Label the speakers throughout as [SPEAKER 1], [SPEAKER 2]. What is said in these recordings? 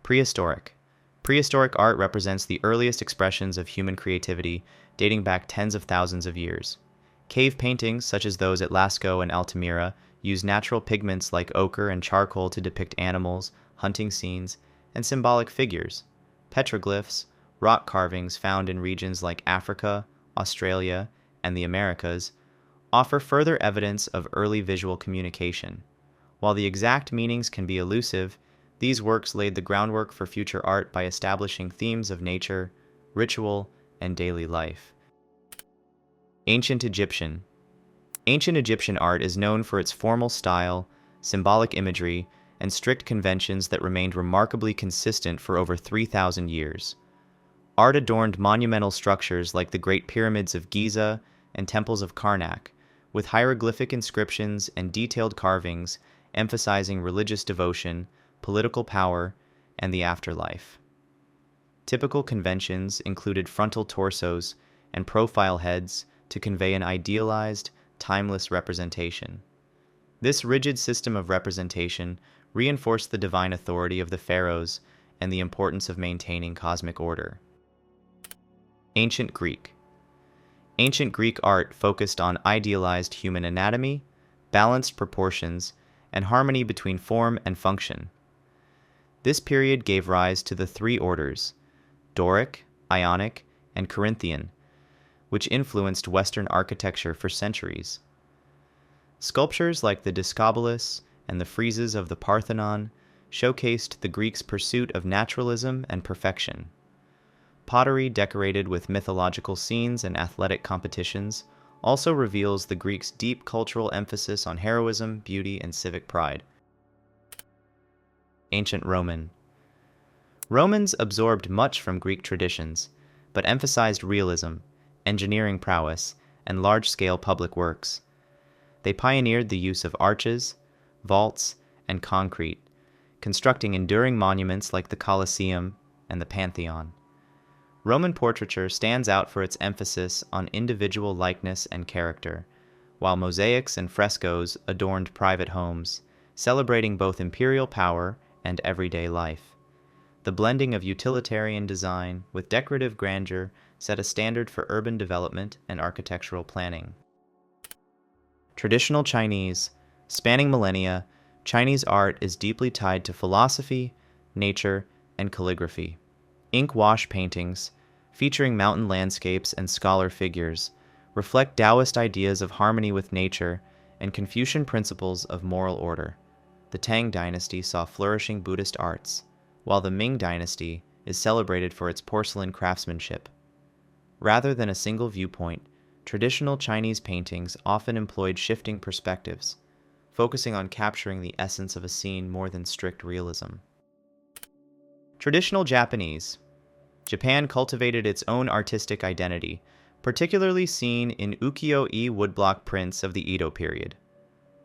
[SPEAKER 1] Prehistoric. Prehistoric art represents the earliest expressions of human creativity, dating back tens of thousands of years. Cave paintings, such as those at Lascaux and Altamira, use natural pigments like ochre and charcoal to depict animals, hunting scenes, and symbolic figures. Petroglyphs, rock carvings found in regions like Africa, Australia, and the Americas, offer further evidence of early visual communication. While the exact meanings can be elusive, these works laid the groundwork for future art by establishing themes of nature, ritual, and daily life. Ancient Egyptian. Ancient Egyptian art is known for its formal style, symbolic imagery, and strict conventions that remained remarkably consistent for over 3,000 years. Art adorned monumental structures like the Great Pyramids of Giza and temples of Karnak, with hieroglyphic inscriptions and detailed carvings emphasizing religious devotion, political power, and the afterlife. Typical conventions included frontal torsos and profile heads to convey an idealized, timeless representation. This rigid system of representation reinforced the divine authority of the pharaohs and the importance of maintaining cosmic order. Ancient Greek. Ancient Greek art focused on idealized human anatomy, balanced proportions, and harmony between form and function. This period gave rise to the three orders, Doric, Ionic, and Corinthian, which influenced Western architecture for centuries. Sculptures like the Discobolus and the friezes of the Parthenon showcased the Greeks' pursuit of naturalism and perfection. Pottery decorated with mythological scenes and athletic competitions also reveals the Greeks' deep cultural emphasis on heroism, beauty, and civic pride. Ancient Roman. Romans absorbed much from Greek traditions, but emphasized realism, engineering prowess, and large-scale public works. They pioneered the use of arches, vaults, and concrete, constructing enduring monuments like the Colosseum and the Pantheon. Roman portraiture stands out for its emphasis on individual likeness and character, while mosaics and frescoes adorned private homes, celebrating both imperial power and everyday life. The blending of utilitarian design with decorative grandeur set a standard for urban development and architectural planning. Traditional Chinese. Spanning millennia, Chinese art is deeply tied to philosophy, nature, and calligraphy. Ink wash paintings, featuring mountain landscapes and scholar figures, reflect Taoist ideas of harmony with nature and Confucian principles of moral order. The Tang dynasty saw flourishing Buddhist arts, while the Ming dynasty is celebrated for its porcelain craftsmanship. Rather than a single viewpoint, traditional Chinese paintings often employed shifting perspectives, focusing on capturing the essence of a scene more than strict realism. Traditional Japanese. Japan cultivated its own artistic identity, particularly seen in ukiyo-e woodblock prints of the Edo period.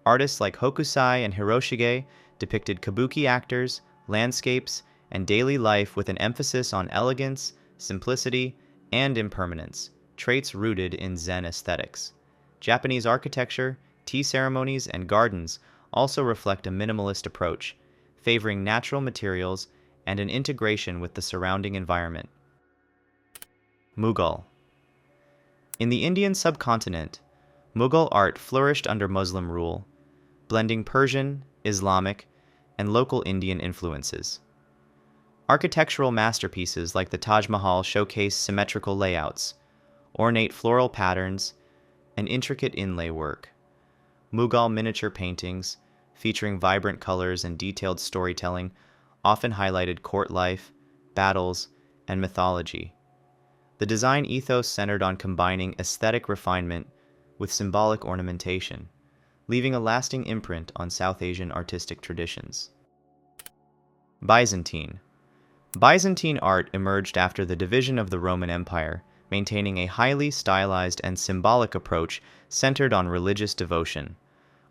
[SPEAKER 1] Artists like Hokusai and Hiroshige depicted kabuki actors, landscapes, and daily life with an emphasis on elegance, simplicity, and impermanence, traits rooted in Zen aesthetics. Japanese architecture, tea ceremonies, and gardens also reflect a minimalist approach, favoring natural materials and an integration with the surrounding environment. Mughal. In the Indian subcontinent, Mughal art flourished under Muslim rule, blending Persian, Islamic, and local Indian influences. Architectural masterpieces like the Taj Mahal showcase symmetrical layouts, ornate floral patterns, and intricate inlay work. Mughal miniature paintings, featuring vibrant colors and detailed storytelling, often highlighted court life, battles, and mythology. The design ethos centered on combining aesthetic refinement with symbolic ornamentation, leaving a lasting imprint on South Asian artistic traditions. Byzantine. Byzantine art emerged after the division of the Roman Empire, maintaining a highly stylized and symbolic approach centered on religious devotion.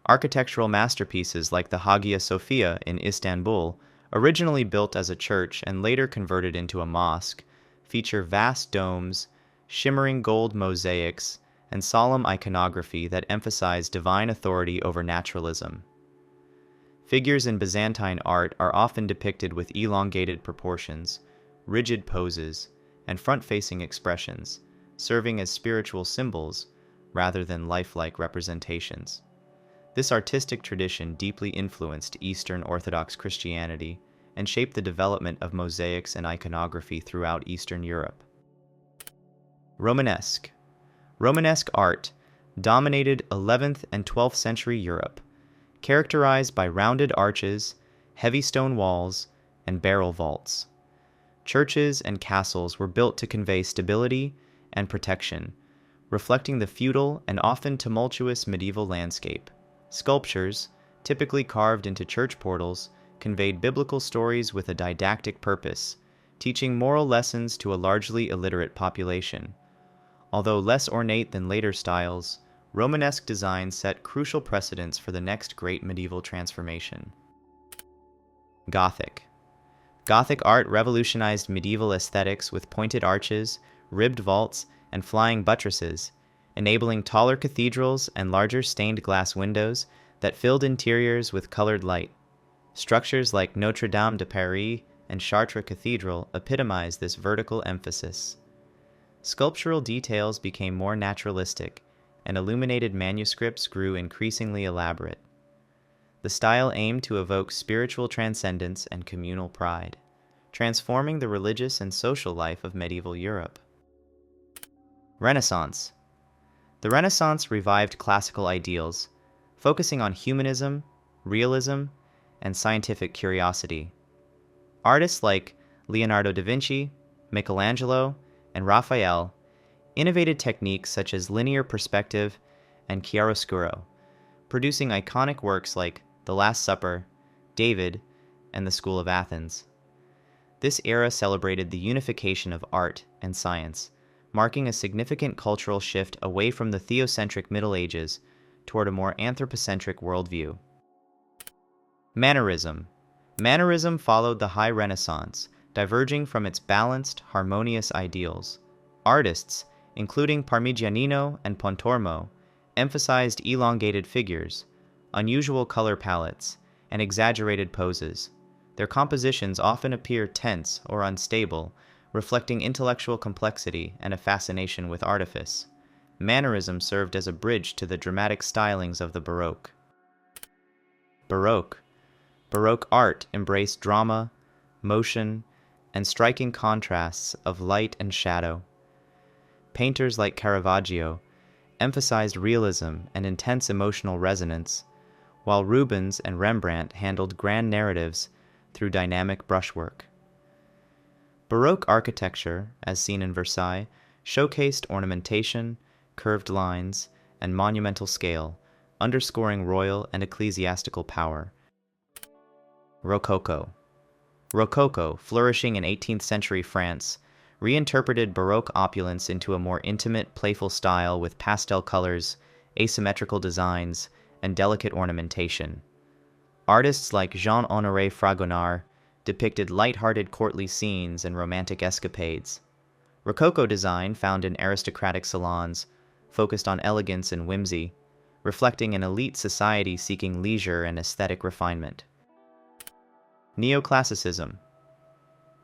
[SPEAKER 1] Architectural masterpieces like the Hagia Sophia in Istanbul, originally built as a church and later converted into a mosque, feature vast domes, shimmering gold mosaics, and solemn iconography that emphasize divine authority over naturalism. Figures in Byzantine art are often depicted with elongated proportions, rigid poses, and front-facing expressions, serving as spiritual symbols rather than lifelike representations. This artistic tradition deeply influenced Eastern Orthodox Christianity and shaped the development of mosaics and iconography throughout Eastern Europe. Romanesque. Romanesque art dominated 11th and 12th century Europe, characterized by rounded arches, heavy stone walls, and barrel vaults. Churches and castles were built to convey stability and protection, reflecting the feudal and often tumultuous medieval landscape. Sculptures, typically carved into church portals, conveyed biblical stories with a didactic purpose, teaching moral lessons to a largely illiterate population. Although less ornate than later styles, Romanesque design set crucial precedents for the next great medieval transformation. Gothic. Gothic art revolutionized medieval aesthetics with pointed arches, ribbed vaults, and flying buttresses, enabling taller cathedrals and larger stained glass windows that filled interiors with colored light. Structures like Notre Dame de Paris and Chartres Cathedral epitomize this vertical emphasis. Sculptural details became more naturalistic, and illuminated manuscripts grew increasingly elaborate. The style aimed to evoke spiritual transcendence and communal pride, transforming the religious and social life of medieval Europe. Renaissance. The Renaissance revived classical ideals, focusing on humanism, realism, and scientific curiosity. Artists like Leonardo da Vinci, Michelangelo, and Raphael innovated techniques such as linear perspective and chiaroscuro, producing iconic works like The Last Supper, David, and the School of Athens. This era celebrated the unification of art and science, marking a significant cultural shift away from the theocentric Middle Ages toward a more anthropocentric worldview. Mannerism. Mannerism followed the High Renaissance, diverging from its balanced, harmonious ideals. Artists, including Parmigianino and Pontormo, emphasized elongated figures, unusual color palettes, and exaggerated poses. Their compositions often appear tense or unstable, reflecting intellectual complexity and a fascination with artifice. Mannerism served as a bridge to the dramatic stylings of the Baroque. Baroque. Baroque art embraced drama, motion, and striking contrasts of light and shadow. Painters like Caravaggio emphasized realism and intense emotional resonance, while Rubens and Rembrandt handled grand narratives through dynamic brushwork. Baroque architecture, as seen in Versailles, showcased ornamentation, curved lines, and monumental scale, underscoring royal and ecclesiastical power. Rococo. Rococo, flourishing in 18th century France, reinterpreted Baroque opulence into a more intimate, playful style with pastel colors, asymmetrical designs, and delicate ornamentation. Artists like Jean-Honoré Fragonard depicted light-hearted courtly scenes and romantic escapades. Rococo design, found in aristocratic salons, focused on elegance and whimsy, reflecting an elite society seeking leisure and aesthetic refinement. Neoclassicism.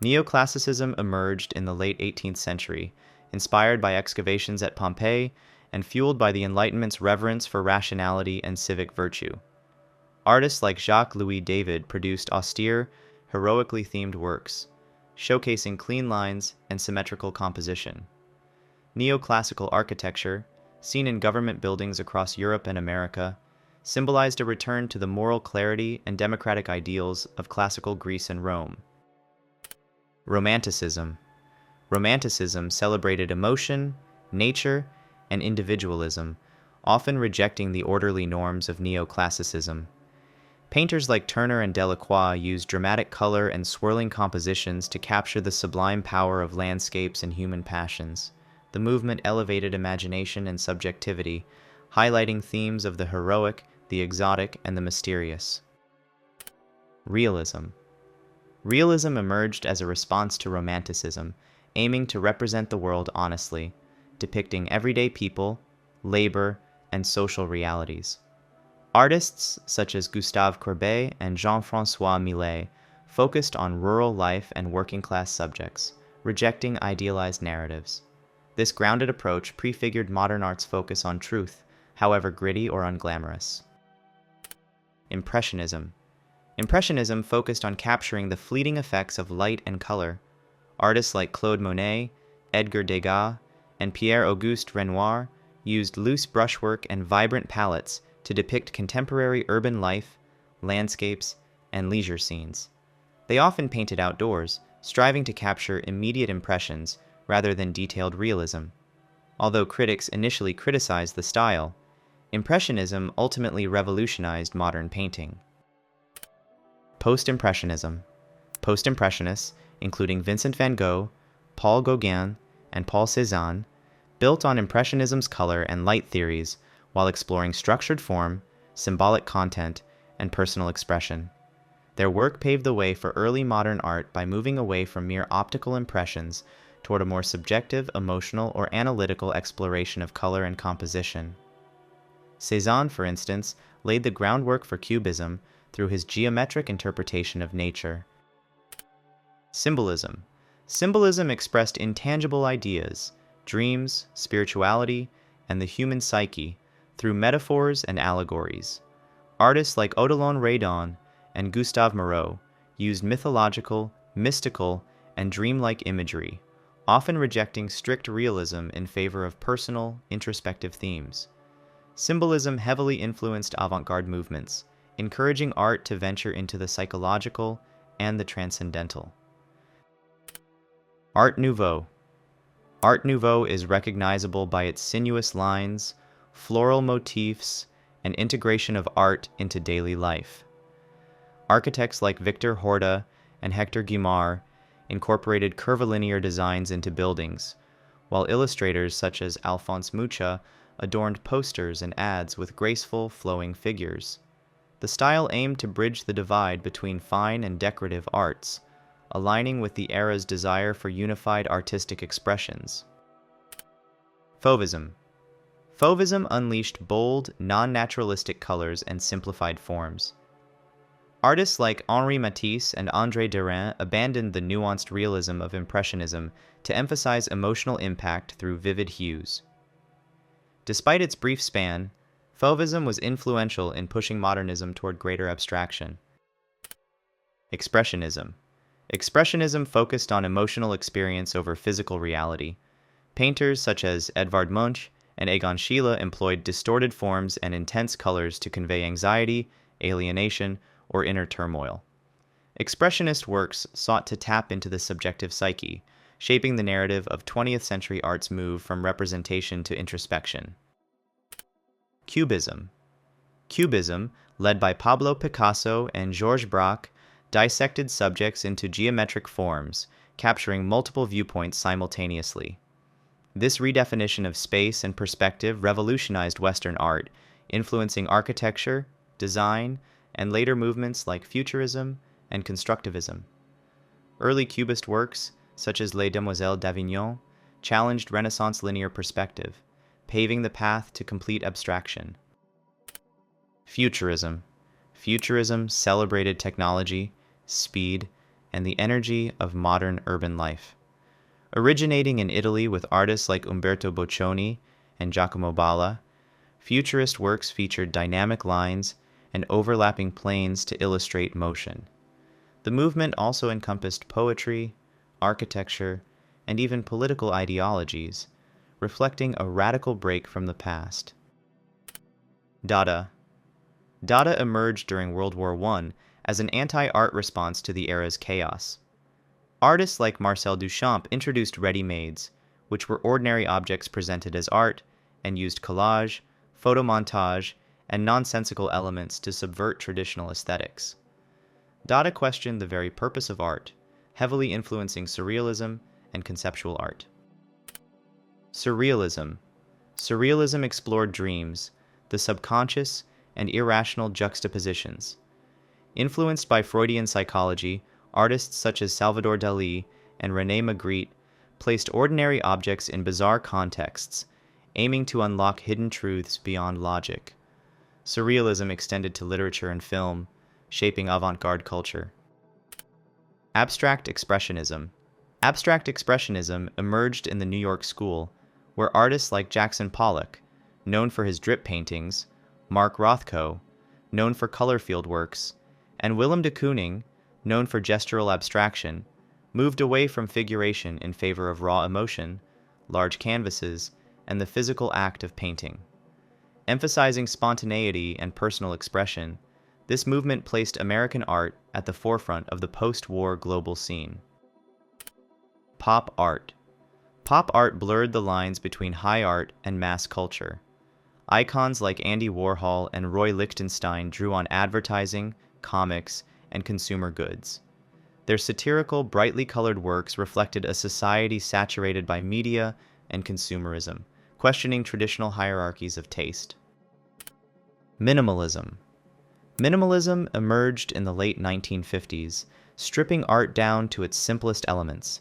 [SPEAKER 1] Neoclassicism emerged in the late 18th century, inspired by excavations at Pompeii and fueled by the Enlightenment's reverence for rationality and civic virtue. Artists like Jacques-Louis David produced austere, heroically themed works, showcasing clean lines and symmetrical composition. Neoclassical architecture, seen in government buildings across Europe and America, symbolized a return to the moral clarity and democratic ideals of classical Greece and Rome. Romanticism. Romanticism celebrated emotion, nature, and individualism, often rejecting the orderly norms of neoclassicism. Painters like Turner and Delacroix used dramatic color and swirling compositions to capture the sublime power of landscapes and human passions. The movement elevated imagination and subjectivity, highlighting themes of the heroic, the exotic, and the mysterious. Realism. Realism emerged as a response to Romanticism, aiming to represent the world honestly, depicting everyday people, labor, and social realities. Artists such as Gustave Courbet and Jean-François Millet focused on rural life and working-class subjects, rejecting idealized narratives. This grounded approach prefigured modern art's focus on truth, however gritty or unglamorous. Impressionism. Impressionism focused on capturing the fleeting effects of light and color. Artists like Claude Monet, Edgar Degas, and Pierre-Auguste Renoir used loose brushwork and vibrant palettes to depict contemporary urban life, landscapes, and leisure scenes. They often painted outdoors, striving to capture immediate impressions rather than detailed realism. Although critics initially criticized the style, Impressionism ultimately revolutionized modern painting. Post-Impressionism. Post-Impressionists, including Vincent van Gogh, Paul Gauguin, and Paul Cézanne, built on Impressionism's color and light theories while exploring structured form, symbolic content, and personal expression. Their work paved the way for early modern art by moving away from mere optical impressions toward a more subjective, emotional, or analytical exploration of color and composition. Cézanne, for instance, laid the groundwork for Cubism through his geometric interpretation of nature. Symbolism. Symbolism expressed intangible ideas, dreams, spirituality, and the human psyche through metaphors and allegories. Artists like Odilon Redon and Gustave Moreau used mythological, mystical, and dreamlike imagery, often rejecting strict realism in favor of personal, introspective themes. Symbolism heavily influenced avant-garde movements, encouraging art to venture into the psychological and the transcendental. Art Nouveau. Art Nouveau is recognizable by its sinuous lines, floral motifs, and integration of art into daily life. Architects like Victor Horta and Hector Guimard incorporated curvilinear designs into buildings, while illustrators such as Alphonse Mucha adorned posters and ads with graceful, flowing figures. The style aimed to bridge the divide between fine and decorative arts, aligning with the era's desire for unified artistic expressions. Fauvism. Fauvism unleashed bold, non-naturalistic colors and simplified forms. Artists like Henri Matisse and André Derain abandoned the nuanced realism of Impressionism to emphasize emotional impact through vivid hues. Despite its brief span, Fauvism was influential in pushing modernism toward greater abstraction. Expressionism. Expressionism focused on emotional experience over physical reality. Painters such as Edvard Munch and Egon Schiele employed distorted forms and intense colors to convey anxiety, alienation, or inner turmoil. Expressionist works sought to tap into the subjective psyche, shaping the narrative of 20th century art's move from representation to introspection. Cubism. Cubism, led by Pablo Picasso and Georges Braque, dissected subjects into geometric forms, capturing multiple viewpoints simultaneously. This redefinition of space and perspective revolutionized Western art, influencing architecture, design, and later movements like Futurism and Constructivism. Early Cubist works, such as Les Demoiselles d'Avignon, challenged Renaissance linear perspective, paving the path to complete abstraction. Futurism. Futurism celebrated technology, speed, and the energy of modern urban life. Originating in Italy with artists like Umberto Boccioni and Giacomo Balla, Futurist works featured dynamic lines and overlapping planes to illustrate motion. The movement also encompassed poetry, architecture, and even political ideologies, reflecting a radical break from the past. Dada. Dada emerged during World War I as an anti-art response to the era's chaos. Artists like Marcel Duchamp introduced ready-mades, which were ordinary objects presented as art, and used collage, photomontage, and nonsensical elements to subvert traditional aesthetics. Dada questioned the very purpose of art, heavily influencing Surrealism and conceptual art. Surrealism. Surrealism explored dreams, the subconscious, and irrational juxtapositions. Influenced by Freudian psychology, artists such as Salvador Dalí and René Magritte placed ordinary objects in bizarre contexts, aiming to unlock hidden truths beyond logic. Surrealism extended to literature and film, shaping avant-garde culture. Abstract Expressionism. Abstract Expressionism emerged in the New York School, where artists like Jackson Pollock, known for his drip paintings, Mark Rothko, known for color field works, and Willem de Kooning, known for gestural abstraction, moved away from figuration in favor of raw emotion, large canvases, and the physical act of painting. Emphasizing spontaneity and personal expression, this movement placed American art at the forefront of the post-war global scene. Pop art. Pop art blurred the lines between high art and mass culture. Icons like Andy Warhol and Roy Lichtenstein drew on advertising, comics, and consumer goods. Their satirical, brightly colored works reflected a society saturated by media and consumerism, questioning traditional hierarchies of taste. Minimalism. Minimalism emerged in the late 1950s, stripping art down to its simplest elements: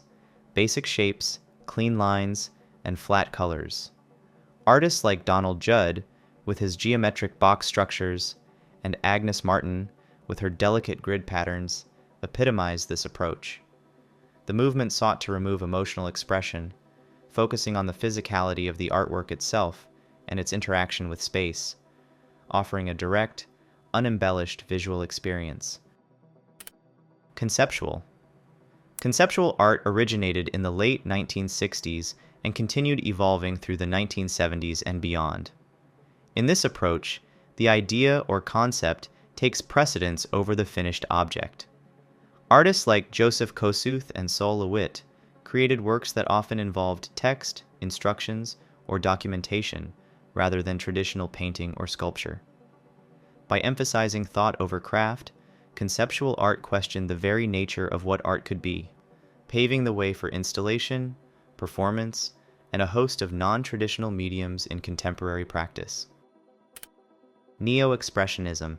[SPEAKER 1] basic shapes, clean lines, and flat colors. Artists like Donald Judd, with his geometric box structures, and Agnes Martin, with her delicate grid patterns, epitomized this approach. The movement sought to remove emotional expression, focusing on the physicality of the artwork itself and its interaction with space, offering a direct, unembellished visual experience. Conceptual. Conceptual art originated in the late 1960s and continued evolving through the 1970s and beyond. In this approach, the idea or concept takes precedence over the finished object. Artists like Joseph Kosuth and Sol LeWitt created works that often involved text, instructions, or documentation, rather than traditional painting or sculpture. By emphasizing thought over craft, conceptual art questioned the very nature of what art could be, paving the way for installation, performance, and a host of non-traditional mediums in contemporary practice. Neo-Expressionism.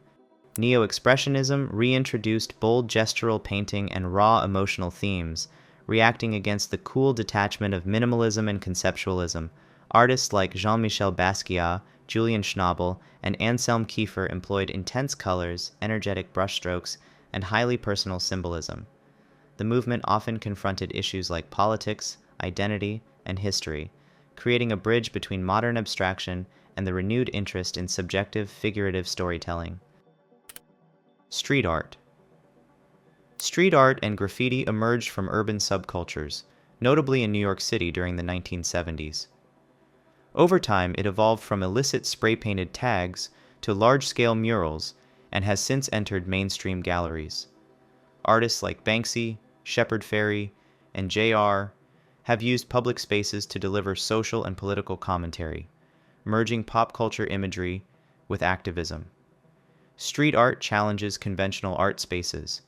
[SPEAKER 1] Neo-Expressionism reintroduced bold gestural painting and raw emotional themes, reacting against the cool detachment of minimalism and conceptualism. Artists like Jean-Michel Basquiat, Julian Schnabel, and Anselm Kiefer employed intense colors, energetic brushstrokes, and highly personal symbolism. The movement often confronted issues like politics, identity, and history, creating a bridge between modern abstraction and the renewed interest in subjective, figurative storytelling. Street art. Street art and graffiti emerged from urban subcultures, notably in New York City during the 1970s. Over time, it evolved from illicit spray-painted tags to large-scale murals and has since entered mainstream galleries. Artists like Banksy, Shepard Fairey, and J.R. have used public spaces to deliver social and political commentary, merging pop culture imagery with activism. Street art challenges conventional art spaces,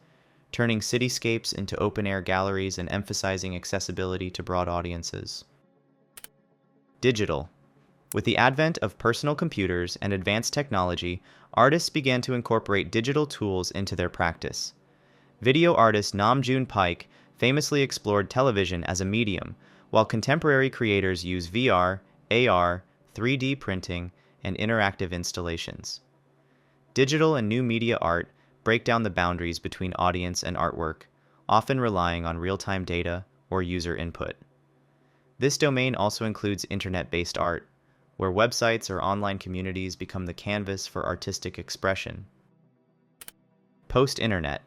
[SPEAKER 1] turning cityscapes into open-air galleries and emphasizing accessibility to broad audiences. Digital. With the advent of personal computers and advanced technology, artists began to incorporate digital tools into their practice. Video artist Nam June Paik famously explored television as a medium, while contemporary creators use VR, AR, 3D printing, and interactive installations. Digital and new media art break down the boundaries between audience and artwork, often relying on real-time data or user input. This domain also includes internet-based art, where websites or online communities become the canvas for artistic expression. Post-internet.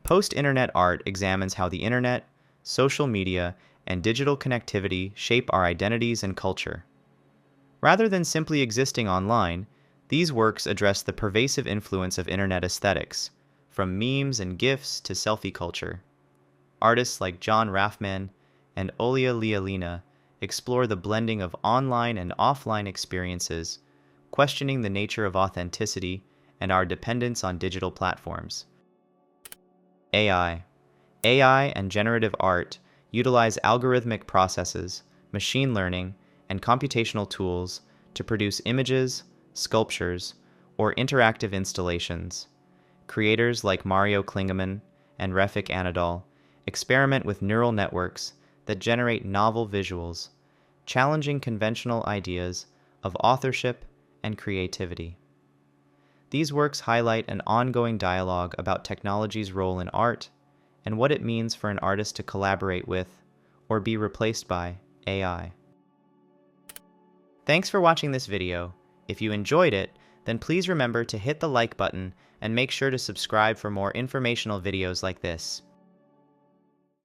[SPEAKER 1] Post-internet art examines how the internet, social media, and digital connectivity shape our identities and culture. Rather than simply existing online, these works address the pervasive influence of internet aesthetics, from memes and GIFs to selfie culture. Artists like John Raffman and Olia Lialina explore the blending of online and offline experiences, questioning the nature of authenticity and our dependence on digital platforms. AI. AI and generative art utilize algorithmic processes, machine learning, and computational tools to produce images, sculptures, or interactive installations. Creators like Mario Klingemann and Refik Anadol experiment with neural networks that generate novel visuals, challenging conventional ideas of authorship and creativity. These works highlight an ongoing dialogue about technology's role in art and what it means for an artist to collaborate with, or be replaced by, AI. Thanks for watching this video. If you enjoyed it, then please remember to hit the like button and make sure to subscribe for more informational videos like this.